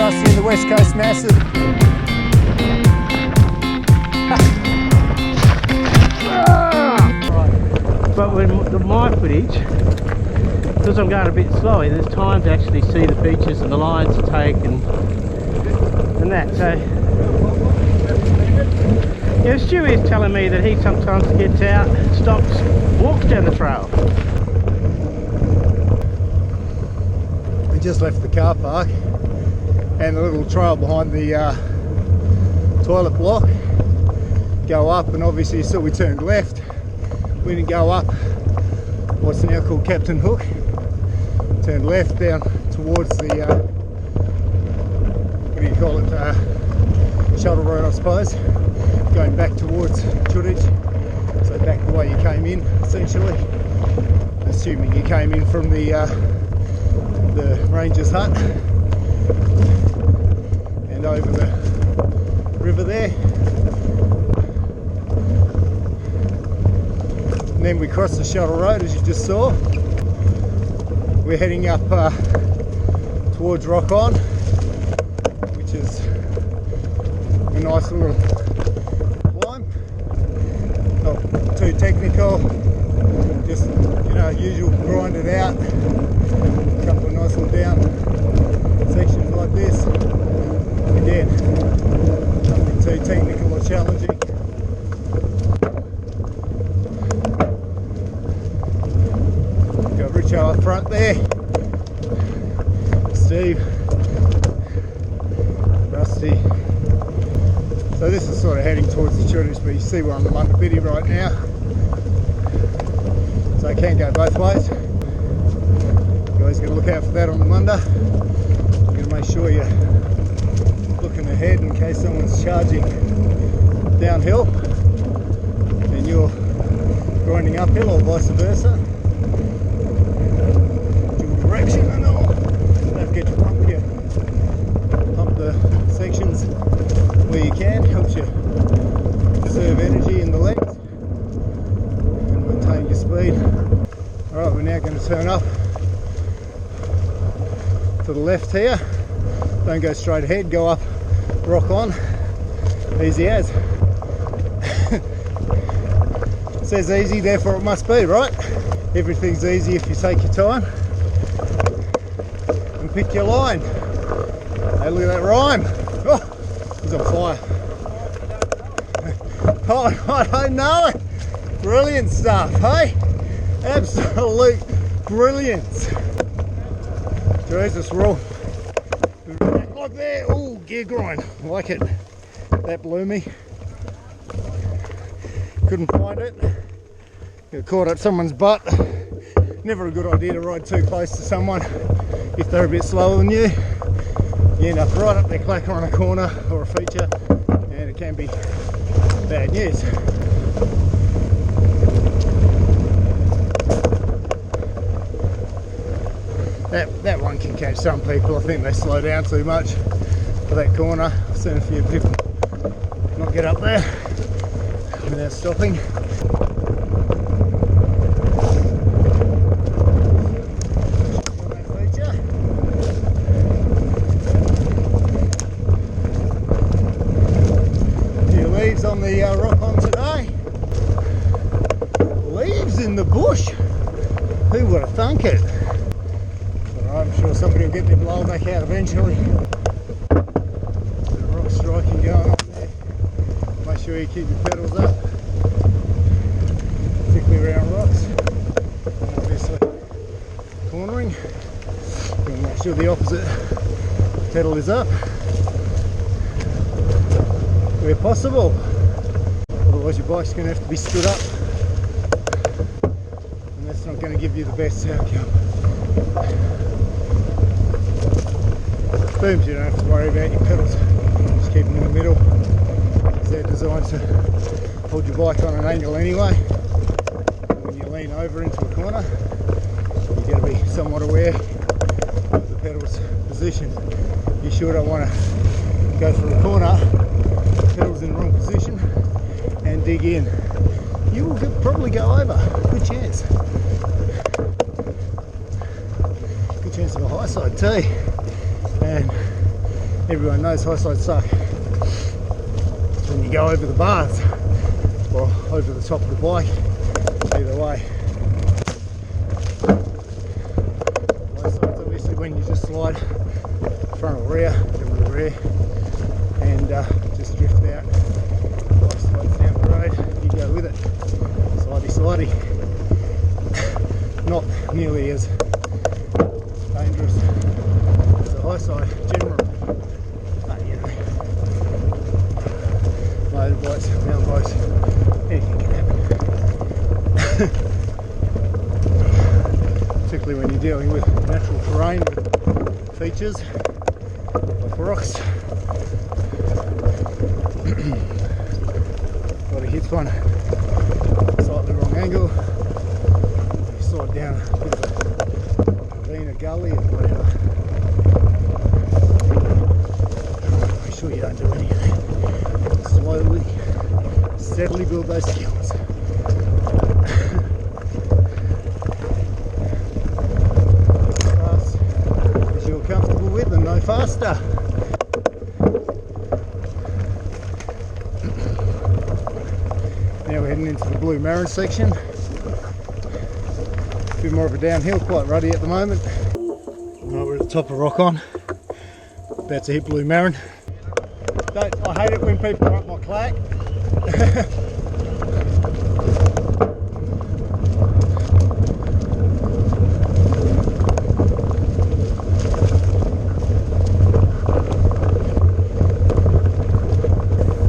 Rusty in the West Coast Massive. But with my footage, because I'm going a bit slow, there's time to actually see the features and the lines to take and that. So yeah, Stu is telling me that he sometimes gets out, stops, walks down the trail. We just left the car park and the little trail behind the toilet block. Go up, and obviously so we turned left. We didn't go up what's now called Captain Hook. Turned left down towards the what do you call it, shuttle road I suppose, going back towards Chudich, so back the way you came in essentially, assuming you came in from the ranger's hut and over the river there. And then we crossed the shuttle road as you just saw. We're heading up towards Rock On, which is a nice little climb. Not too technical, just, you know, usual grind it out. A couple of nice little down sections like this. Again, nothing too technical or challenging. Got Richo up front there, Steve, Rusty. So this is sort of heading towards the Chudich, but you see we're on the Munda right now, so it can go both ways. You always got to look out for that on the Munda. You've got to make sure you're looking ahead in case someone's charging downhill and you're grinding uphill, or vice versa. Dual direction and all. Don't forget to pump the sections where you can. Helps you conserve energy in the legs and maintain your speed. Alright, we're now going to turn up to the left here. Don't go straight ahead, go up Rock On. Easy as. Says easy, therefore it must be, right? Everything's easy if you take your time and pick your line. Hey, look at that rhyme. Oh, he's on fire. Oh, I don't know it. Brilliant stuff, hey? Absolute brilliance. Jesus, we're all like there. Oh, gear grind. I like it. That blew me. Couldn't find it. Got caught up someone's butt. Never a good idea to ride too close to someone if they're a bit slower than you. You end up right up their clacker on a corner or a feature, and it can be bad news. That one can catch some people. I think they slow down too much for that corner. I've seen a few people not get up there without stopping. Few leaves on the Rock On today. Leaves in the bush. Who would have thunk it? I'm sure somebody will get their blow back out eventually. Bit of rock striking going on there. Make sure you keep your pedals up, particularly around rocks. And obviously cornering. You want to make sure the opposite pedal is up where possible. Otherwise your bike's going to have to be stood up, and that's not going to give you the best outcome. Booms, you don't have to worry about your pedals, just keep them in the middle, because they're designed to hold your bike on an angle anyway. When you lean over into a corner, you've got to be somewhat aware of the pedal's position. You sure don't want to go through a corner, the pedal's in the wrong position, and dig in. You will probably go over, good chance. Good chance of a high side too. And everyone knows high sides suck. When you go over the bars or over the top of the bike, either way. Low sides obviously when you just slide front or rear, generally rear, and just drift out. High sides down the road, you go with it. Slidey slidey. Not nearly as dangerous as the high side generally. But you know, motorbikes, mountain bikes, anything can happen. Particularly when you're dealing with natural terrain with features like rocks. Body hits one slightly wrong angle, you slide down a bit of a ravine, a gully, or whatever. Make sure you don't do any of that. Slowly, steadily build those skills. As fast as you're comfortable with, and no faster. Now we're heading into the Blue Marin section. A bit more of a downhill, quite ruddy at the moment. Right, we're at the top of Rock On. About to hit Blue Marin. I hate it when people are up my clack.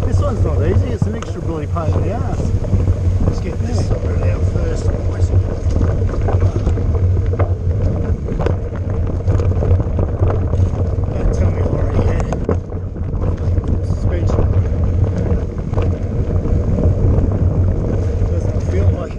This one's not easy, it's an extra bloody pain in the ass. Let's get this sorted out first. Don't tell me I already had suspension. Doesn't feel like it.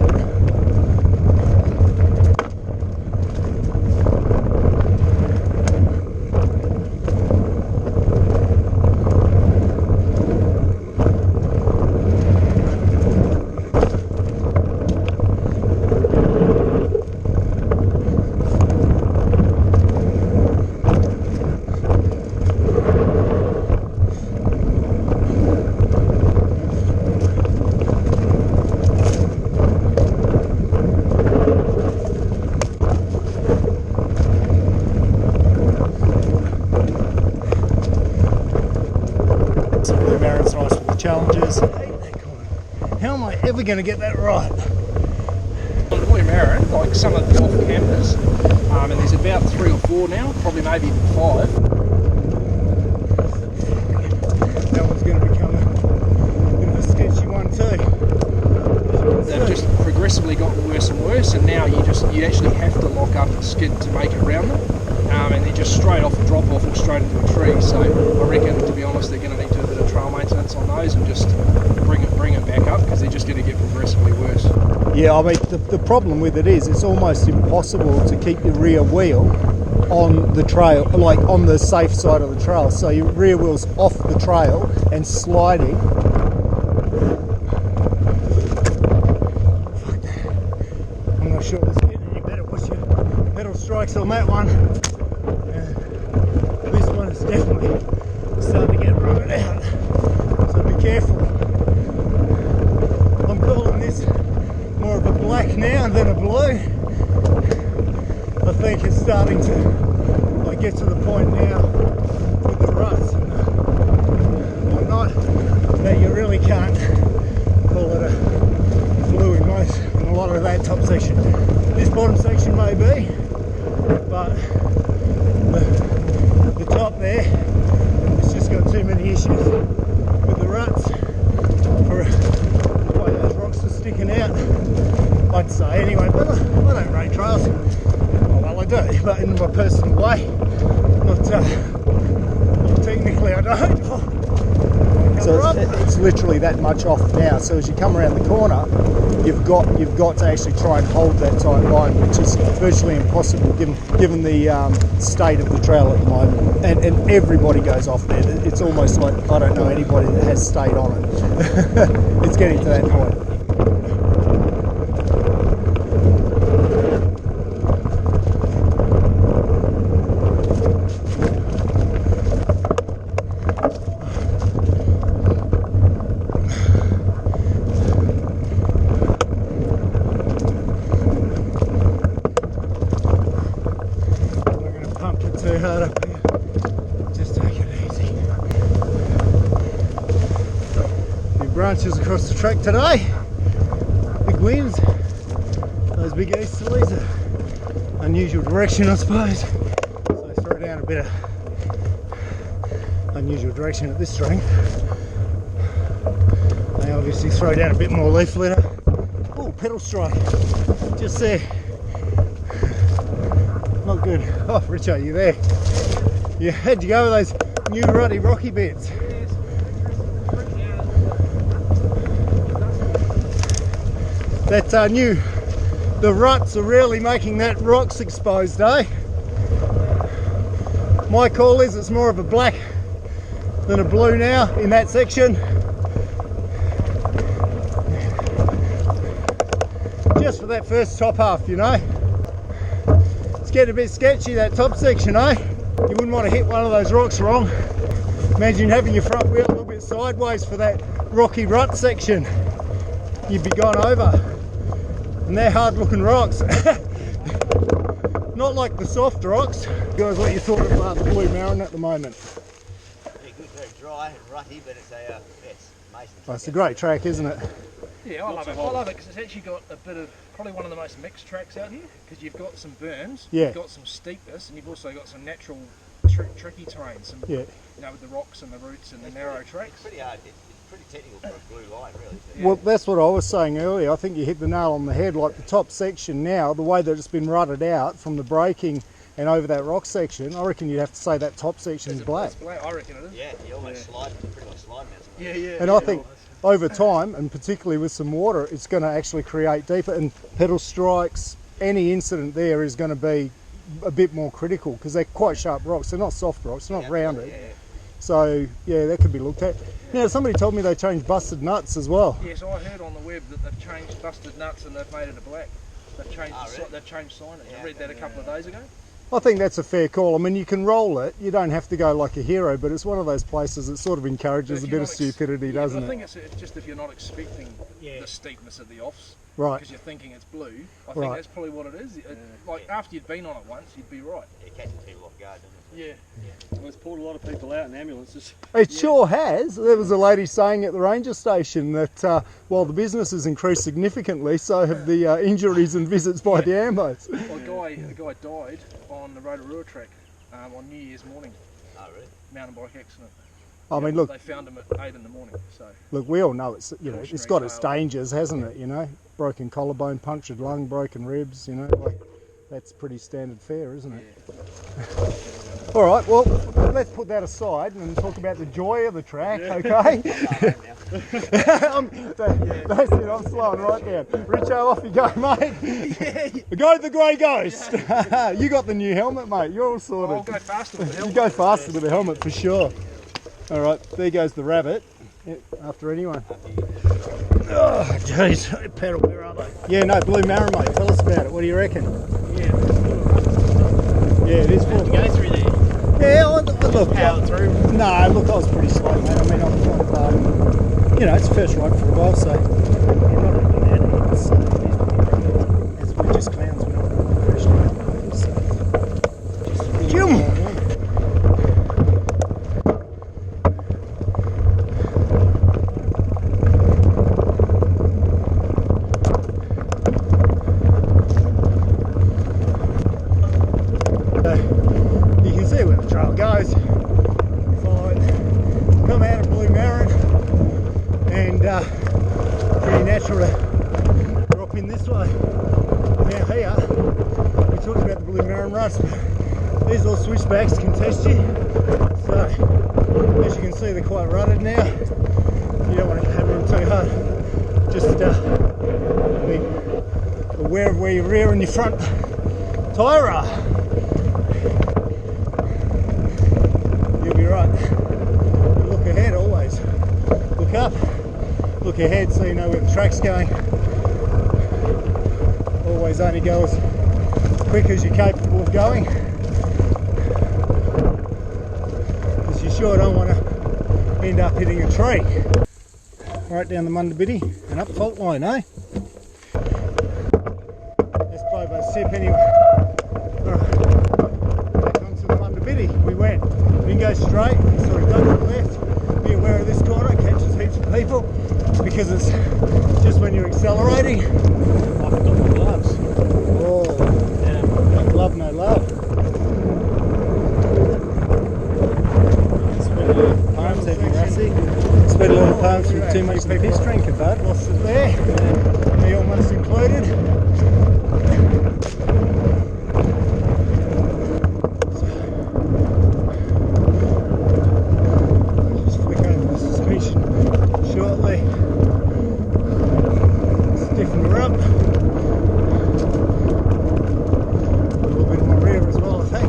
Blue Marin's nice with the challenges. How am I ever going to get that right? On Blue Marin, like some of the off-campers, and there's about 3 or 4 now, probably maybe even 5. That one's going to become a bit of a sketchy one too. They've just progressively gotten worse and worse, and now you actually have to lock up the skid to make it around them, and then just straight off a drop off or straight into a tree. So I reckon, to be honest, they're going to need to do a bit of trail maintenance on those and just bring it back up, because they're just going to get progressively worse. Yeah, I mean the problem with it is it's almost impossible to keep your rear wheel on the trail, like on the safe side of the trail. So your rear wheel's off the trail and sliding. I'm not sure this is getting any better. What's your pedal strikes on that one? This one is definitely starting to get rooted out. So be careful. I'm calling this more of a black now than a blue. I think it's starting to get to the point now with the ruts and whatnot that you really can't call it a blue in a lot of that top section. This bottom section may be, but the top there, it's just got too many issues with the ruts for the way those rocks are sticking out, I'd say anyway. But I don't rate trails. Well, I do, but in my personal way, not technically I don't. So it's literally that much off now. So as you come around the corner, you've got to actually try and hold that tight line, which is virtually impossible given the state of the trail at the moment. And everybody goes off there. It's almost like I don't know anybody that has stayed on it. It's getting to that point. hard up here. Just take it easy. Few branches across the track today. Big winds. Those big easterlies are unusual direction, I suppose. So they throw down a bit of unusual direction at this strength. They obviously throw down a bit more leaf litter. Oh, pedal strike. Just there. Not good. Oh, Richo, you there? You had to go with those new ruddy rocky bits. That the ruts are really making that rocks exposed, eh? My call is it's more of a black than a blue now in that section. Just for that first top half, you know. It's getting a bit sketchy, that top section, eh? You wouldn't want to hit one of those rocks wrong. Imagine having your front wheel a little bit sideways for that rocky rut section. You'd be gone over. And they're hard looking rocks. Not like the soft rocks. Guys, what you thought of the Blue Marin at the moment? Yeah, good, very dry and rutty, but it's a amazing. Oh, it's a great track, isn't it? Yeah, I love it. I love it because it's actually got a bit of, probably one of the most mixed tracks out here, because you've got some berms, Yeah. you've got some steepness, and you've also got some natural tricky terrain, some, Yeah. you know, with the rocks and the roots and the narrow tracks. It's pretty hard. It's pretty technical for a blue line, really. Yeah. Well, that's what I was saying earlier. I think you hit the nail on the head. Like the top section now, the way that it's been rutted out from the braking and over that rock section, I reckon you'd have to say that top section is black. It's black, I reckon it is. Yeah, you almost slide, pretty much slide now. Yeah, yeah. And I think over time, and particularly with some water, it's going to actually create deeper, and pedal strikes, any incident there is going to be a bit more critical because they're quite sharp rocks. They're not soft rocks, they're not rounded. Yeah. So yeah, that could be looked at. Now somebody told me they changed busted nuts as well. Yeah, so I heard on the web that they've changed busted nuts and they've made it a black. They've changed, they've changed signage. I read that a couple of days ago. I think that's a fair call. I mean, you can roll it. You don't have to go like a hero, but it's one of those places that sort of encourages a bit of stupidity, doesn't I it? think it's just if you're not expecting the steepness of the offs, Right. because you're thinking it's blue, I think that's probably what it is. Like after you'd been on it once, you'd be right. It catches people off guard, doesn't it? Yeah. Well, it's pulled a lot of people out in ambulances. It sure has. There was a lady saying at the ranger station that while the business has increased significantly, so have the injuries and visits by the ambos. Well, a guy died on the Rotorua track on New Year's morning. Oh, really? Mountain bike accident. I mean, look, They found him at 8 in the morning. So look, we all know it's, you know, it's got its Tail. dangers, hasn't it? You know, broken collarbone, punctured lung, broken ribs. You know, like that's pretty standard fare, isn't it? All right, well, let's put that aside and talk about the joy of the track, okay? That's it, I'm slowing right down. Richo, off you go, mate. Go the Grey Ghost. You got the new helmet, mate. You're all sorted. I'll go faster with the helmet. You go faster with the helmet for sure. All right, there goes the rabbit. Yeah, after anyone. Oh, jeez, pedal, where are they? Yeah, no, Blue Marin, mate. Tell us about it. What do you reckon? Yeah, it is full. Go through there. Yeah, look, Power through. no, look, I was pretty slow, mate. I mean, you know, it's first ride for a while, so you're not really mad at it. As we're just clowns, we're not professional. So, you can see where the trail goes. Fine. Come out of Blue Marin and pretty natural to drop in this way. Now here, we talked about the Blue Marin ruts. These little switchbacks can test you. So as you can see, they're quite rutted now. You don't want to hammer them too hard. Just be aware of where your rear and your front tyre are. You'll be right. Look ahead always. Look up, look ahead so you know where the track's going. Always only go as quick as you're capable of going. Because you sure don't want to end up hitting a tree. Right down the Mundabiddy and up fault line, eh? Let's play by sip anyway. Alright, back onto the Mundabiddy. go straight, sort of don't go left. Be aware of this corner, it catches heaps of people because it's just when you're accelerating. I forgot my gloves. Oh, Yeah. no glove, no love. Spread a little palms, have you, Rusty? Spread a little palms with too much of the piss drinker, bud. Lost it there, me almost included. Just flick over the suspension shortly. Stiffen her up. A little bit more rear as well, I think.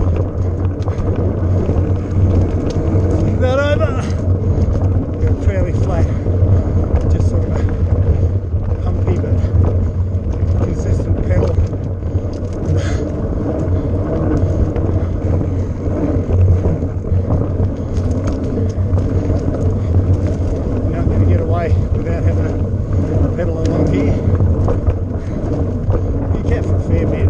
Flick that over. Go fairly flat. Just sort of a pumpy but consistent pedal. You're not going to get away without having a pedal along here. You can for a fair bit.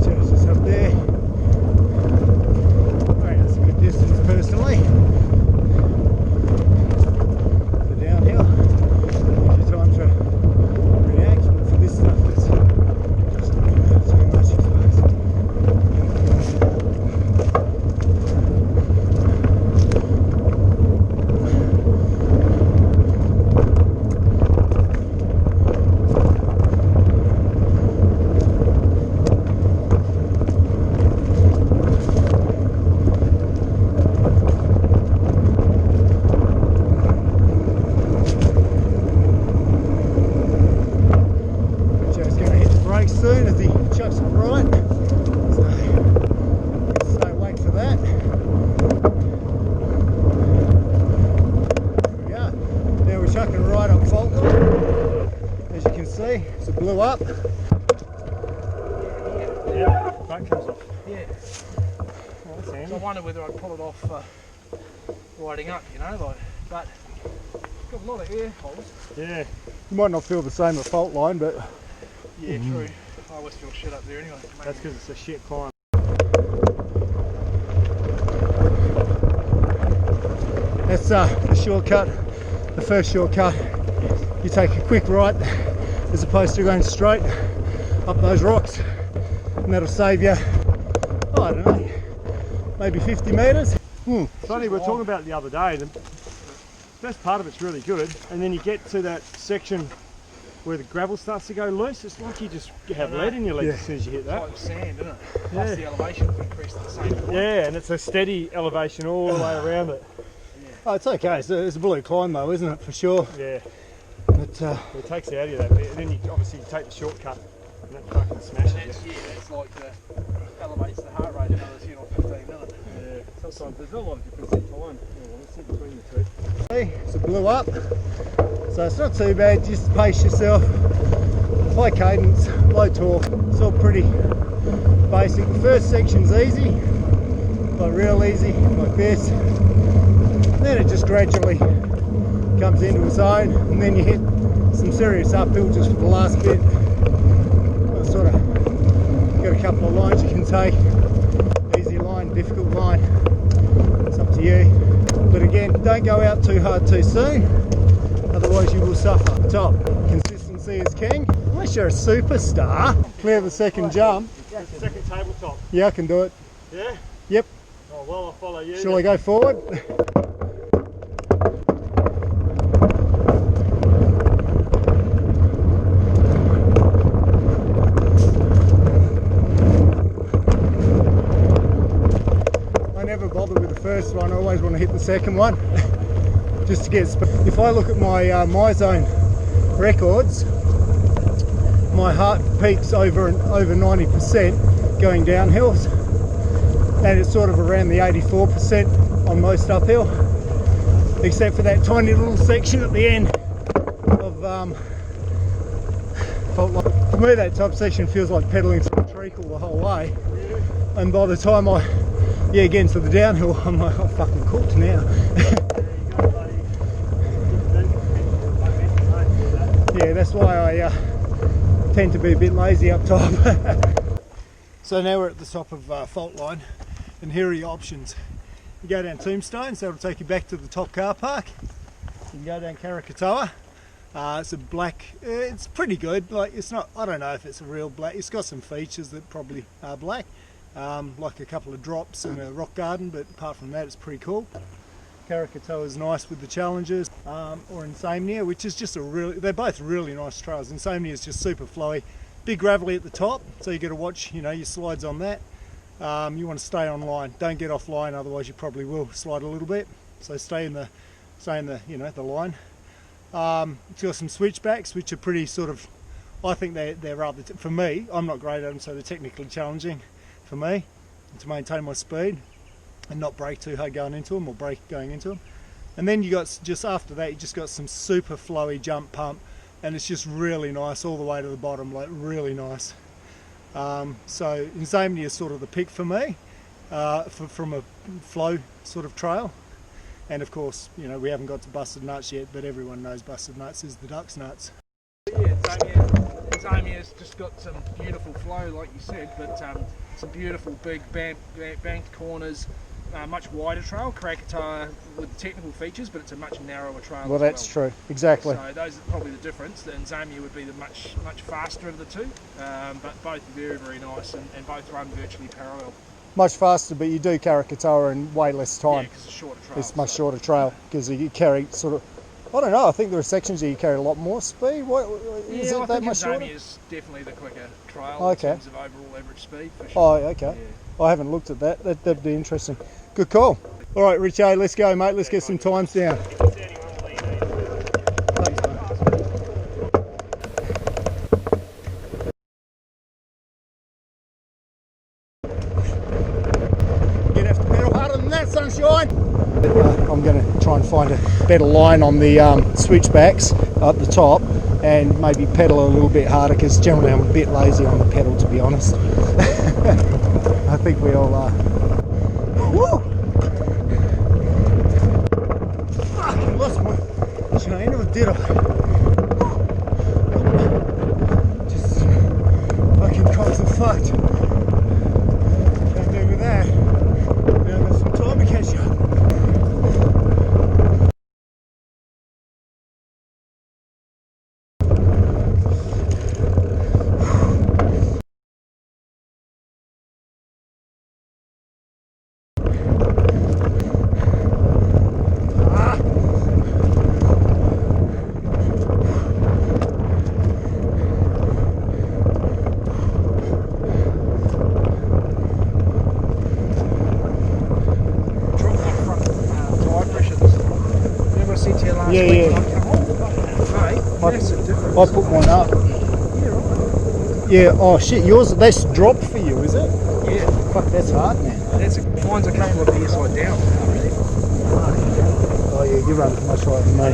Shows us up there. Alright, that's a good distance personally. For downhill. Gives you time to react, but for this stuff it's just too much, I suppose. Joe's going to hit the brakes soon as he chucks it right. So wait for that. There we go. Now we're chucking right up fault line. As you can see, so it blew up. Yeah, front comes off. Yeah. Oh, that's handy. So I wonder whether I'd pull it off riding up, you know, like, but it's got a lot of air holes. Yeah. You might not feel the same at fault line, but Yeah, true. I always feel shit up there anyway. That's because it's a shit climb. that's the shortcut, the first shortcut. You take a quick right as opposed to going straight up those rocks, and that'll save you, oh, I don't know, maybe 50 metres. Funny, we were talking about it the other day. The best part of it's really good, and then you get to that section where the gravel starts to go loose. It's like you just have lead in your legs as soon as you hit It's that. like sand, isn't it? Plus the elevation increased at the same time. Yeah, and it's a steady elevation all the way around it. Oh, it's okay, it's a blue climb though, isn't it, for sure. Yeah, But, it takes you out of that bit, and then you obviously take the shortcut, and that fucking smashes you. That's like elevates the heart rate another 10 or 15, doesn't it? Yeah, sometimes there's not a lot of difference in time. It's in between the two. so it blew up, so it's not too bad, just pace yourself, high cadence, low torque, it's all pretty basic. The first section's easy, like real easy, like this, then it just gradually comes into its own, and then you hit some serious uphill just for the last bit. Well, sort of got a couple of lines you can take, easy line, difficult line, it's up to you. But again, don't go out too hard too soon, otherwise you will suffer. Top, consistency is king. Unless you're a superstar, clear the second jump. Second tabletop. Yeah, I can do it. Yeah? Yep. Oh, well, I'll follow you. Shall I go forward? I never bother with the first one, I always want to hit the second one. Just to get if I look at my my zone records, my heart peaks over 90% going down hills, and it's sort of around the 84% on most uphill, except for that tiny little section at the end of fault line. For me, that top section feels like pedaling through a tree. treacle the whole way. And by the time I get into the downhill, I'm like, I'm fucking cooked now. Yeah, that's why I tend to be a bit lazy up top. So now we're at the top of Fault Line, and here are your options. You go down Tombstone, so that'll take you back to the top car park. You can go down Karakatoa. It's a black, it's pretty good. Like, it's not, I don't know if it's a real black, it's got some features that probably are black, like a couple of drops and a rock garden, but apart from that it's pretty cool. Karakatoa is nice with the challenges, or Insomnia, which is just a really, they're both really nice trails. Insomnia is just super flowy, big gravelly at the top, so you got to watch, you know, your slides on that. You want to stay on line, don't get off line, otherwise you probably will slide a little bit. So stay in the you know, the line. It's got some switchbacks which are pretty sort of, I think they're rather, for me, I'm not great at them, so they're technically challenging for me to maintain my speed and not brake too hard going into them, or brake going into them. And then you got, just after that, you just got some super flowy jump pump, and it's just really nice all the way to the bottom, like really nice. So Insomnia is sort of the pick for me, from a flow sort of trail. And of course, you know, we haven't got to Busted Nuts yet, but everyone knows Busted Nuts is the Duck's Nuts. Yeah, Insomnia's just got some beautiful flow, like you said, but some beautiful big banked corners, much wider trail. Krakatoa with technical features, but it's a much narrower trail. Well, that's true, exactly. So those are probably the difference. The Insomnia would be the much faster of the two, but both very, very nice, and both run virtually parallel. Much faster, but you do Karakatoa in way less time. Yeah, because it's a shorter trail. It's much shorter trail, because you carry sort of, I don't know, I think there are sections where you carry a lot more speed. What, is it that much shorter? Insomnia is definitely the quicker trail in terms of overall average speed, for sure. Oh, okay. Yeah. I haven't looked at that. That'd be interesting. Good call. All right, Richo, let's go, mate. Let's get some times down. Sunshine. I'm going to try and find a better line on the switchbacks up the top, and maybe pedal a little bit harder, because generally I'm a bit lazy on the pedal, to be honest. I think we all are. Woo! Fuck, I lost my chain, or did I? Just fucking cogs are fucked. Can't do with that. Time to catch up. Yeah. I put mine up. Yeah, oh shit, yours, that's dropped for you, is it? Yeah. Fuck, that's hard, man. Mine's a couple of PSI down. Oh yeah, you're running much higher than me.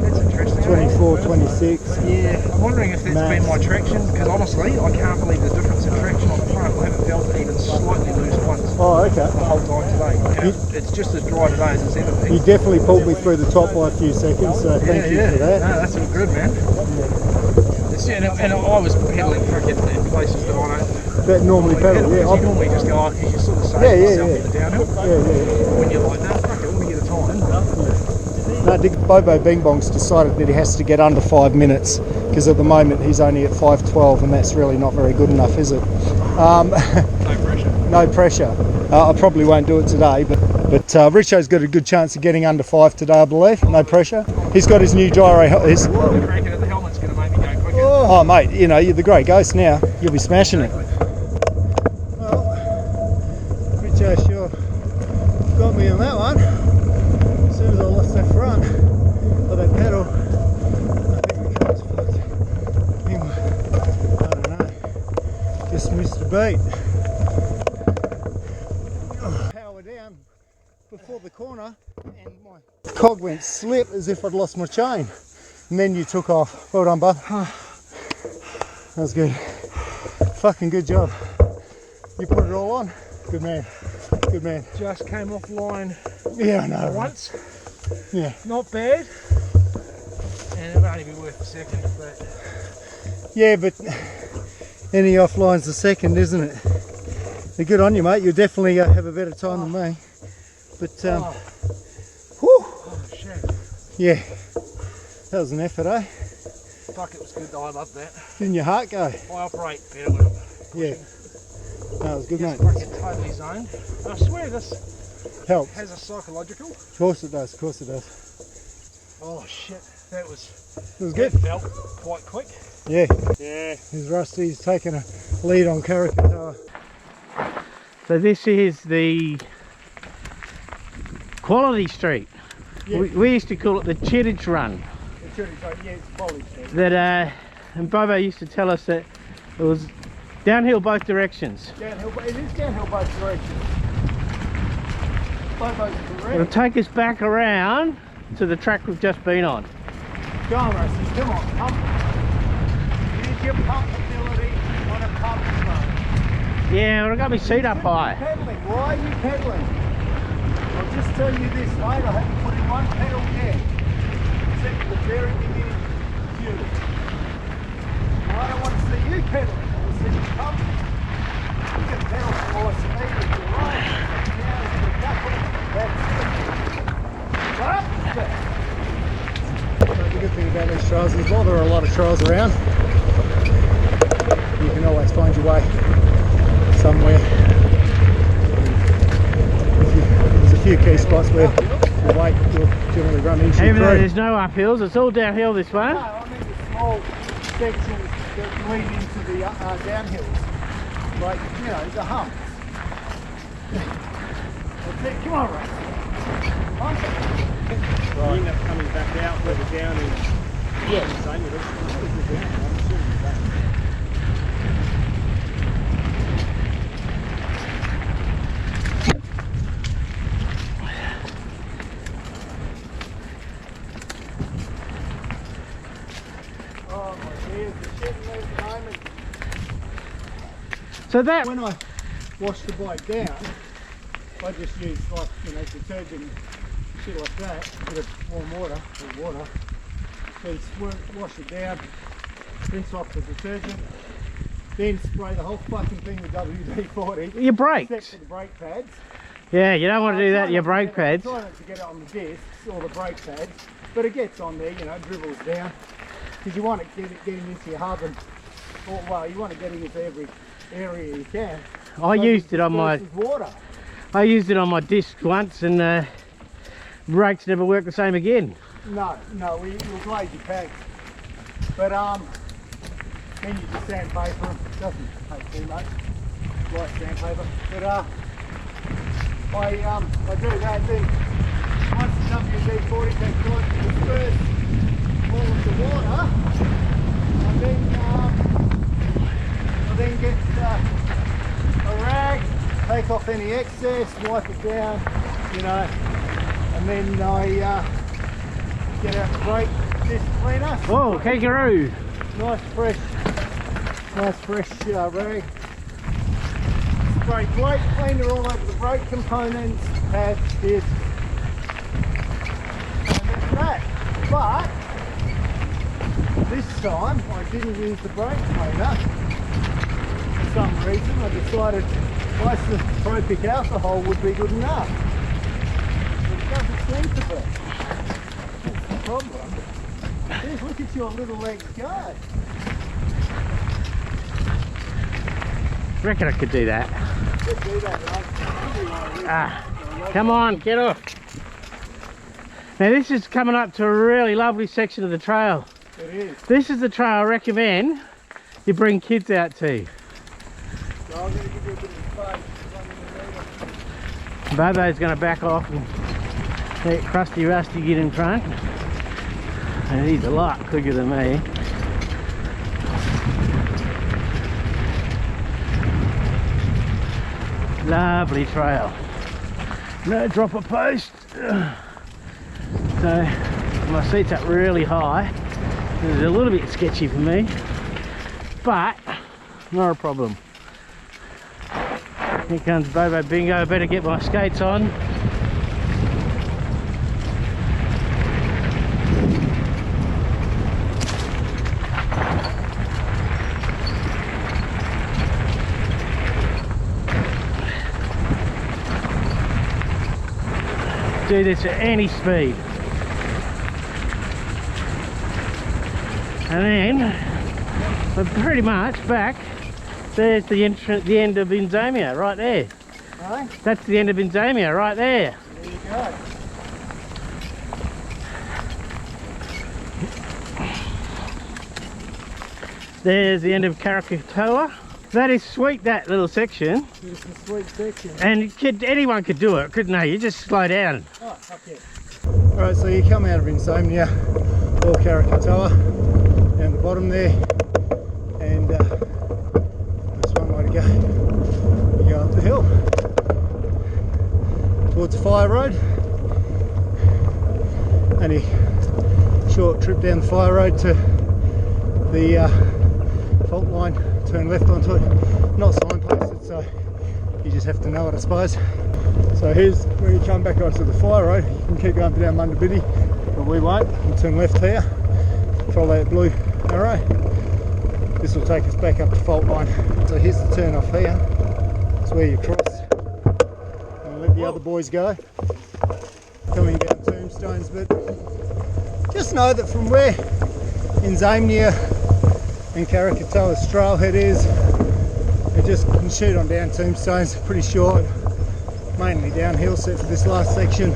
That's interesting. 24, 26. Yeah, I'm wondering if that's been my traction, because honestly, I can't believe the difference in traction on the front. I haven't felt it even slightly loose once. Oh, okay. The whole time today. You know, it's just as dry today as it's ever been. You definitely pulled me through the top by a few seconds, so thank you for that. No, that's all good, man. Yeah. And I was pedaling frickin' in places that I don't. That normally pedal, yeah. You normally just go, because you sort of save yourself in the downhill. Yeah. When you're like, nah, fuck it, let me get a time. No, Bobo Bing Bong's decided that he has to get under 5 minutes, because at the moment he's only at 5:12, and that's really not very good enough, is it? No pressure. No pressure. I probably won't do it today, but Richo's got a good chance of getting under 5 today, I believe. No pressure. He's got his new gyro. The cranking at the helmet's going to make me go quicker. Oh, mate, you know, you're the great ghost now. You'll be smashing it. Well, Richo sure got me on that one. As soon as I lost that front, or that pedal, I think the car's fucked. Anyway, I don't know. Just missed a beat. Power down before the corner, and my cog went slip as if I'd lost my chain. And then you took off. Well done, bud. That was good. fucking good job. You put it all on. Good man. Good man. Just came offline Yeah, I know. once. Yeah. Not bad. And it'll only be worth a second, but Yeah, but any offline's the second, isn't it? They're good on you, mate. You'll definitely have a better time than me. But, whew, oh shit. yeah, that was an effort, eh? Fuck, it was good though, I love that. Didn't your heart go? I operate better when I'm Yeah. No, it was good, mate. fucking totally zoned. And I swear this Helps. has a psychological. Of course it does, of course it does. Oh shit, that was It was good. that felt quite quick. Yeah. Yeah. He's Rusty's taking a lead on Karikatoa. So this is the Quality Street. Yeah. We used to call it the Chittage Run. Yeah, it's polished. That and Bobo used to tell us that it was downhill both directions. Downhill, it is downhill both directions. Bobo's It'll correct. take us back around to the track we've just been on. Go on, Rusty, come on, pump. Use your pump ability on a pump run. Yeah, well, I got my seat up high. Pedaling, why are you pedaling? I'll just tell you this, mate, I haven't put in one pedal yet. Except for the very beginning cue. I don't want to see you pedaling, I want to see you pumping. You can pedal for more speed if you like. Now it's the couple. That's it. Right? The good thing about these trails is while there are a lot of trails around, you can always find your way somewhere. There's a few key spots where the weight will generally run into Even though your there's no uphills, it's all downhill this one. No, I mean the small sections that lead into the downhills. Like, you know, the humps. That's it, come on, Ray. Hump it. You end up coming back out where the down is. Yeah. The same with it. I'm assuming that. Oh my dear, the shit in these moments. So that When I wash the bike down, I just use like, you know, detergent, shit like that, a bit of warm water, or water, then wash it down, rinse off the detergent, then spray the whole fucking thing with WD-40, your except brakes. for the brake pads. Yeah, you don't want to do that to your Try brake pads. Try not to get it on the discs or the brake pads, but it gets on there, you know, dribbles down, because you want it getting into your hub and, or, well, you want to get it into every area you can. I used it on my Water. disc once, and brakes never work the same again. No, you'll glaze your pads. But then you just sandpaper them. Doesn't take too much. Light sandpaper. But I do that. Then once the WD-40 takes on, you disperse all of the water. I then get a rag, take off any excess, wipe it down, you know, and then I get out the brake disc cleaner. Oh, kangaroo! Nice fresh rag. Spray brake cleaner all over the brake components, pads, discs, and that's that. But this time I didn't use the brake cleaner. For some reason I decided isotropic alcohol would be good enough. But it doesn't seem to be. That's the problem. Just look at your little legs go. Reckon I could do that. Could do that, right? Come on, get off. Now this is coming up to a really lovely section of the trail. It is. This is the trail I recommend you bring kids out to. So I'm going to give you a bit of space. Bobo's going to back off and let Krusty Rusty get in front. And he's a lot quicker than me. Lovely trail. No drop of post. So my seat's up really high. It's a little bit sketchy for me, but not a problem. Here comes Bobo Bingo. I better get my skates on. Do this at any speed. And then we're pretty much back. There's the entrance, the end of Inzamia, right there. Right? That's the end of Inzamia, right there. There you go. There's the end of Karakatoa. That is sweet, that little section. It's a sweet section. And anyone could do it, couldn't they? You just slow down. Oh, fuck yeah. Alright, so you come out of Insomnia, or Karakatoa, down the bottom there, and there's one way to go. You go up the hill, towards Fire Road, and a short trip down the Fire Road to the fault line, turn left onto it. Not signposted, so you just have to know it, I suppose. So here's where you come back onto the Fire Road. You can keep going down Mundabiddi, but we won't. We'll turn left here, follow that blue arrow. This will take us back up to fault line. So here's the turn off here. It's where you cross and let the other boys go. Coming down tombstones, but just know that from where Inzamnia and Karakatoa's trailhead is, you just can shoot on down tombstones, pretty short, mainly downhill except for this last section,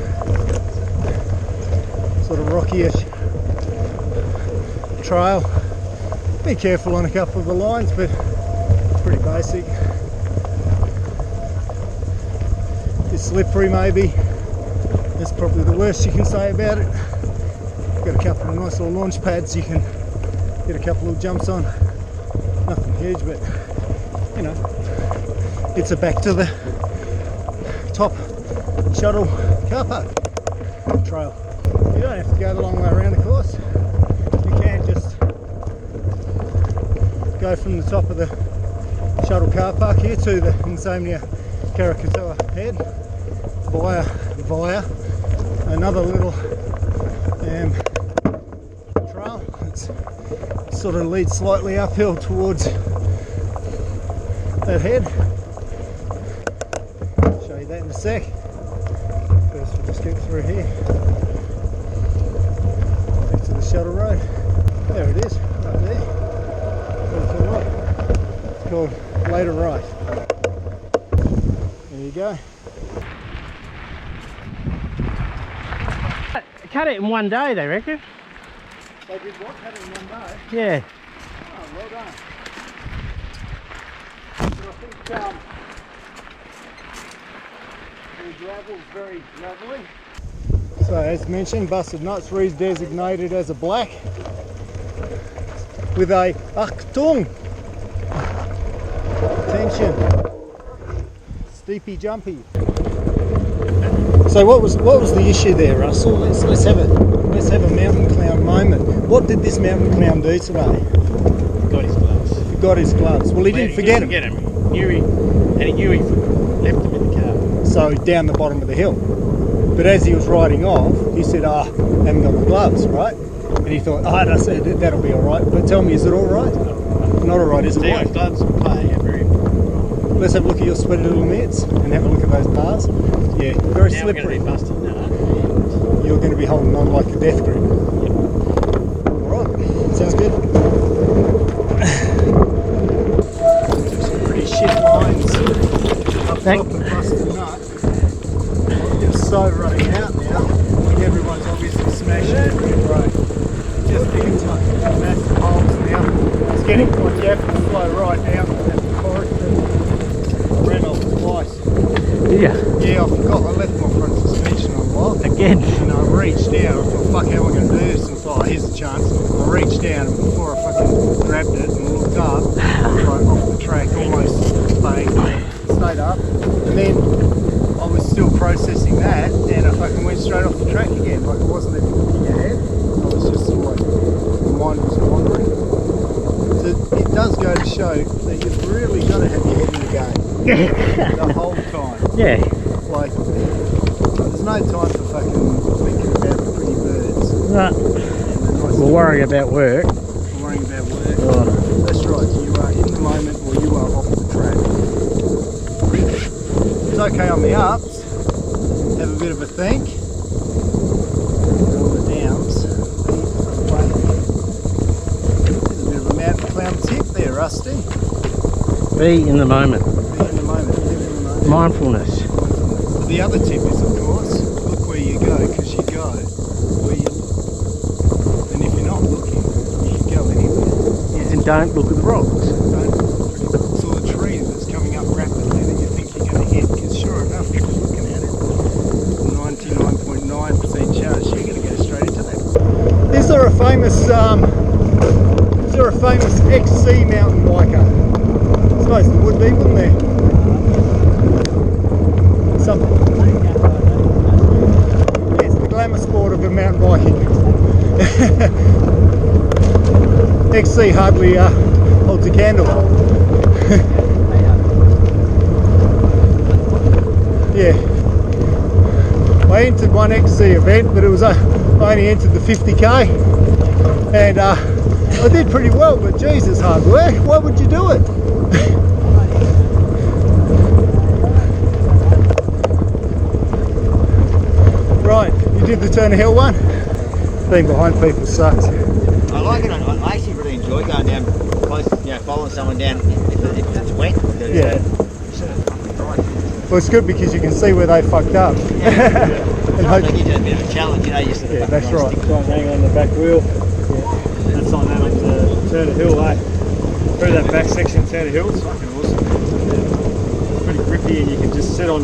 sort of rocky-ish trail. Be careful on a couple of the lines, but pretty basic. It's slippery maybe, that's probably the worst you can say about it. Got a couple of nice little launch pads you can get a couple of jumps on. Nothing huge, but you know, gets it back to the top shuttle car park trail. You don't have to go the long way around the course. You can just go from the top of the shuttle car park here to the Insomnia Karakatoa head via another little trail. It's sort of leads slightly uphill towards that head. I'll show you that in a sec. First we'll just get through here. Back to the shuttle road. There it is, right there. It's called Later-rite. There you go. Cut it in one day, they reckon. They did what? Cut it in one day? Yeah. Oh, well done. But I think the gravel's very lovely. So as mentioned, busted nuts re-designated as a black with a Achtung. Attention. Steepy jumpy. So what was the issue there, Russell? Let's have a mountain clown moment. What did this mountain clown do today? Got his gloves. Forgot his gloves. Well, he didn't forget them. He knew he left them in the car. So down the bottom of the hill. But as he was riding off, he said, I haven't got my gloves, right? And he thought, that'll be all right. But tell me, is it all right? Not all right, is it? His gloves play a very Let's have a look at your sweaty little mitts and have a look at those bars. Yeah, very now slippery. We're going to be busted now. You're going to be holding on like a death grip. Alright, sounds good. Some pretty shit lines up top of Busted Nut. It's so running out now. Everyone's obviously smashing it pretty great. Just digging massive holes now. It's getting to you have to flow right now. Ran off twice. Yeah. Yeah, I forgot. I left my front suspension on lock. Again. And I reached down. I thought, fuck, how am I going to do this? And I thought, here's a chance. I reached down, and before I fucking grabbed it and looked up, right off the track, almost banged. Stayed up. And then I was still processing that, and I fucking went straight off the track again. Like, I wasn't even looking ahead. I was just like, my mind was wandering. So it does go to show that you've really got to have your head in the game the whole time. Yeah. Like, there's no time for fucking thinking about the pretty birds. No. We're worrying about work. Worrying about work. Oh. That's right. You are in the moment or you are off the track. It's okay on the ups. Have a bit of a think. On the downs. There's a bit of a mountain clown tip there, Rusty. Be in the moment. Be in the moment. Live in the moment. Mindfulness. The other tip is, of course, look where you go, because you go where you look. And if you're not looking, you can go anywhere. And don't look at the rocks. Don't saw a tree that's coming up rapidly that you think you're going to hit, because sure enough, if you're looking at it, 99.9% chance you're going to go straight into that. Is there a famous XC mountain biker? I suppose there would be, wouldn't there? Something. It's the glamour sport of the mountain biking. XC hardly holds a candle. Yeah. I entered one XC event, but it was I only entered the 50k, and I did pretty well. But Jesus, hard work. Why would you do it? Right, you did the Turner Hill one. Being behind people sucks. I like it. I actually really enjoy going down close, following someone down if it's wet. Yeah. Well, it's good because you can see where they fucked up. And I think you do a bit of a challenge, you sort of that's right. Try and hang on the back wheel. Yeah. That's on that on the Turner Hill, eh? Through that back section of Turner Hill, it's fucking awesome. It's pretty grippy, and you can just sit on,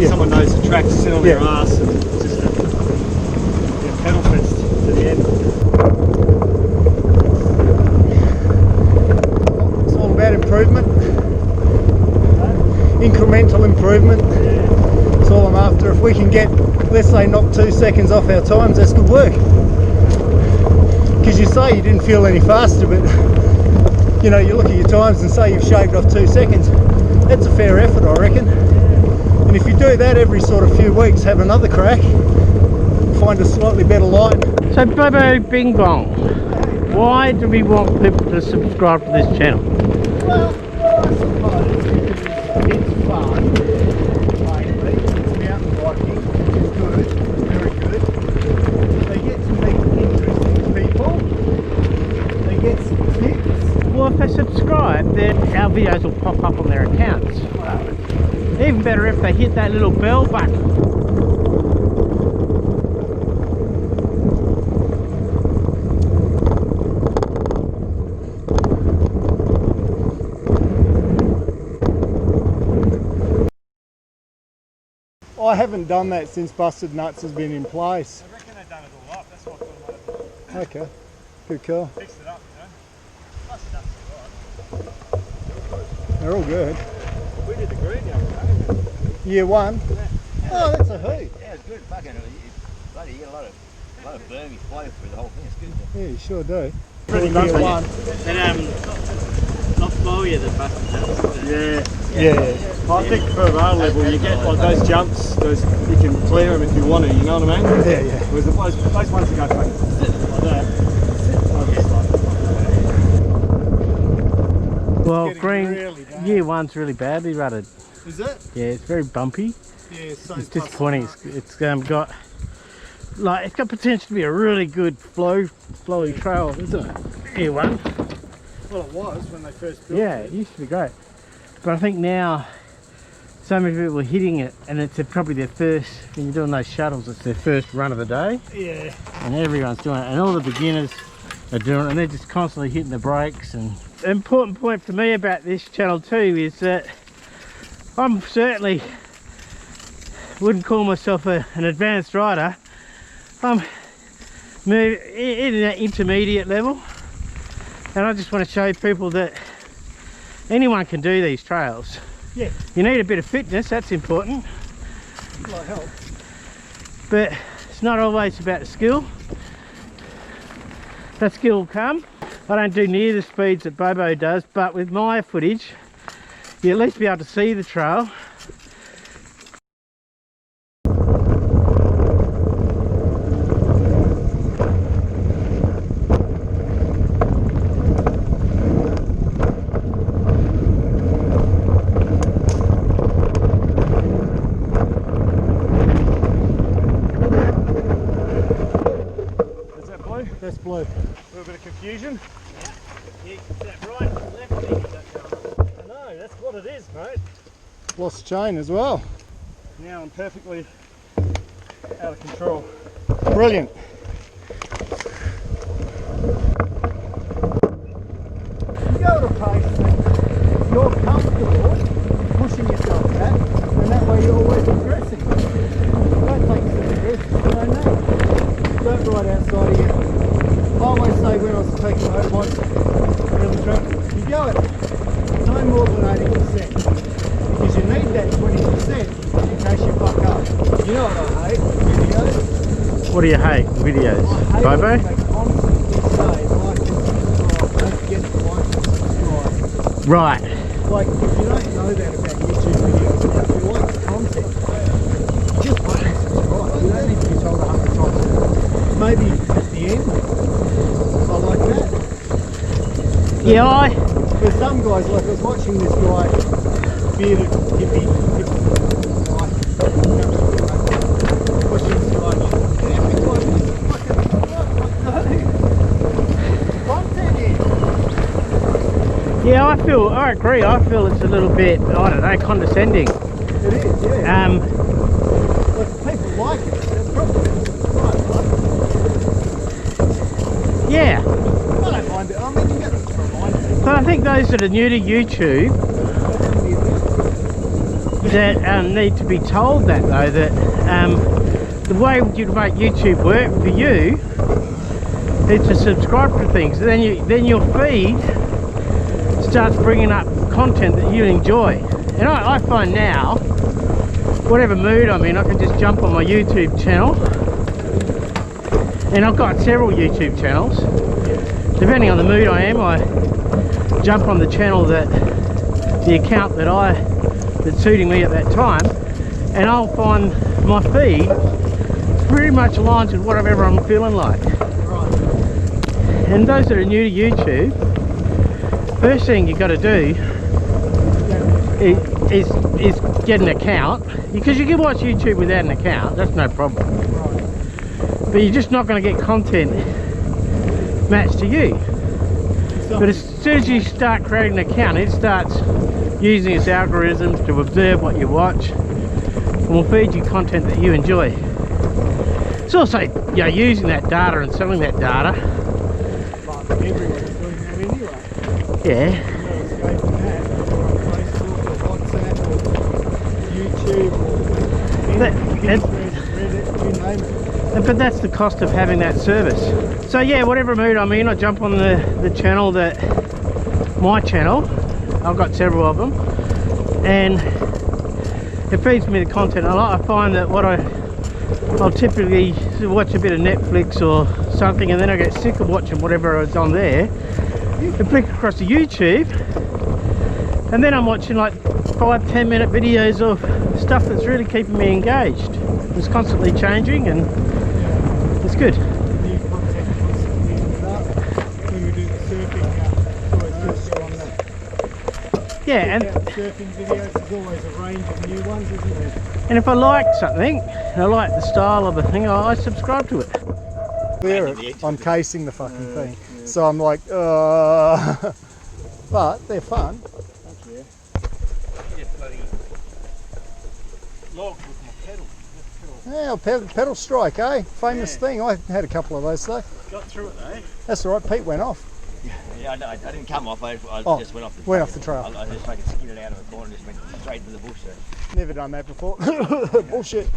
someone knows the track, sit on their ass and just pedal fest to the end. It's all about improvement. Incremental improvement. That's all I'm after. If we can get, let's say, knock 2 seconds off our times, that's good work. Because you say you didn't feel any faster, but you look at your times and say you've shaved off 2 seconds. That's a fair effort, I reckon. And if you do that every sort of few weeks, have another crack, find a slightly better line. So Bobo Bing Bong, why do we want people to subscribe to this channel? Well, I suppose it's fun, mainly. It's mountain biking, which is good, very good. They get to meet interesting people. They get some tips. Well, if they subscribe, then our videos will pop up on their accounts. Even better if they hit that little bell button. I haven't done that since Busted Nuts has been in place. I reckon they've done it all up, that's what I Okay, good call. fixed it up, Plus that's alright. They're all good. We did the green the other day. Year one. Oh, that's a hoot. Yeah, it's good. Fucking, bloody, you get a lot of burmy flow through the whole thing. It's good. Yeah, you sure do. Pretty Year much. one. Not flowier than Busted Nuts. Yeah. I think per rail level you get like those jumps, you can clear them if you want to, you know what I mean? Yeah. Whereas those ones that go like that. Well, Getting green really bad. year one's really badly rutted. Is it? Yeah, it's very bumpy. Yeah, so It's disappointing. It's got potential to be a really good flowy trail, isn't it? Year one. Well, it was when they first built Yeah, it used to be great. But I think now so many people are hitting it, and it's probably their first, when you're doing those shuttles, it's their first run of the day. Yeah. And everyone's doing it, and all the beginners are doing it, and they're just constantly hitting the brakes. And the important point for me about this channel too is that I'm certainly wouldn't call myself an advanced rider. I'm in an intermediate level, and I just want to show people that anyone can do these trails. Yeah. You need a bit of fitness, that's important, Might help. but it's not always about the skill. That skill will come. I don't do near the speeds that Bobo does, but with my footage, you at least be able to see the trail. Is that blue? That's blue. A little bit of confusion. Yeah, that right and left thing is that colour. I know, that's what it is, mate. Lost chain as well. Now I'm perfectly out of control. Brilliant. You go at a pace that you're comfortable pushing yourself at, and that way you're always progressing. Don't take yourself risks, you don't need. Don't ride outside of you. I always say when I was taking motorbikes around the track, you go at no more than 80%. Because you need that 20% in case you fuck up. You know what I hate? Videos. What do you hate? Videos? I hate Bobo? when they constantly say like and subscribe. Don't forget to like and subscribe. Right. Like, if you don't know that about YouTube videos, if you like the content, just like and subscribe. You don't need to be told 100 times. Maybe at the end, I like that. Yeah, There's some guys, like I was watching this guy, bearded hippie guy, watching this guy, every time he's fucking, content here. yeah, I agree. I feel it's a little bit, I don't know, condescending. It is, yeah. But people like it, that's probably right. Yeah. I don't mind it. I mean, you get to remind people. But I think those that are new to YouTube that need to be told that though, that the way you make YouTube work for you is to subscribe to things. Then your feed starts bringing up content that you enjoy. And I find now, whatever mood I'm in, I can just jump on my YouTube channel. And I've got several YouTube channels. Depending on the mood I am, I jump on the channel that the account that's suiting me at that time, and I'll find my feed pretty much aligns with whatever I'm feeling like. And those that are new to YouTube, first thing you got to do is get an account, because you can watch YouTube without an account, that's no problem. But you're just not going to get content matched to you. But as soon as you start creating an account, it starts using its algorithms to observe what you watch and will feed you content that you enjoy. It's also, you know, using that data and selling that data. But everyone's doing that anyway. Yeah. No escaping that. On Facebook or WhatsApp or YouTube or Pinterest, Reddit, you name it. But that's the cost of having that service. So yeah, whatever mood I'm in, I jump on the channel my channel. I've got several of them, and it feeds me the content. I find that I'll typically watch a bit of Netflix or something, and then I get sick of watching whatever is on there and flick across to YouTube, and then I'm watching like 5-10 minute videos of stuff that's really keeping me engaged. It's constantly changing and it's good. New content constantly ended up. When we do the surfing, it's always good to go on that. Yeah, and Surfing videos, there's always a range of new ones, isn't there? and if I like something, and I like the style of a thing, I subscribe to it. Clear it, I'm casing the fucking thing. So I'm like, but they're fun. Yeah, pedal strike, eh? Famous thing. I had a couple of those though. Got through it though. That's all right. Pete went off. Yeah, I didn't come off. I Oh, just went off the went off the trail. I just fucking skidded out of the corner and just went straight to the bush. So. Never done that before. Bullshit.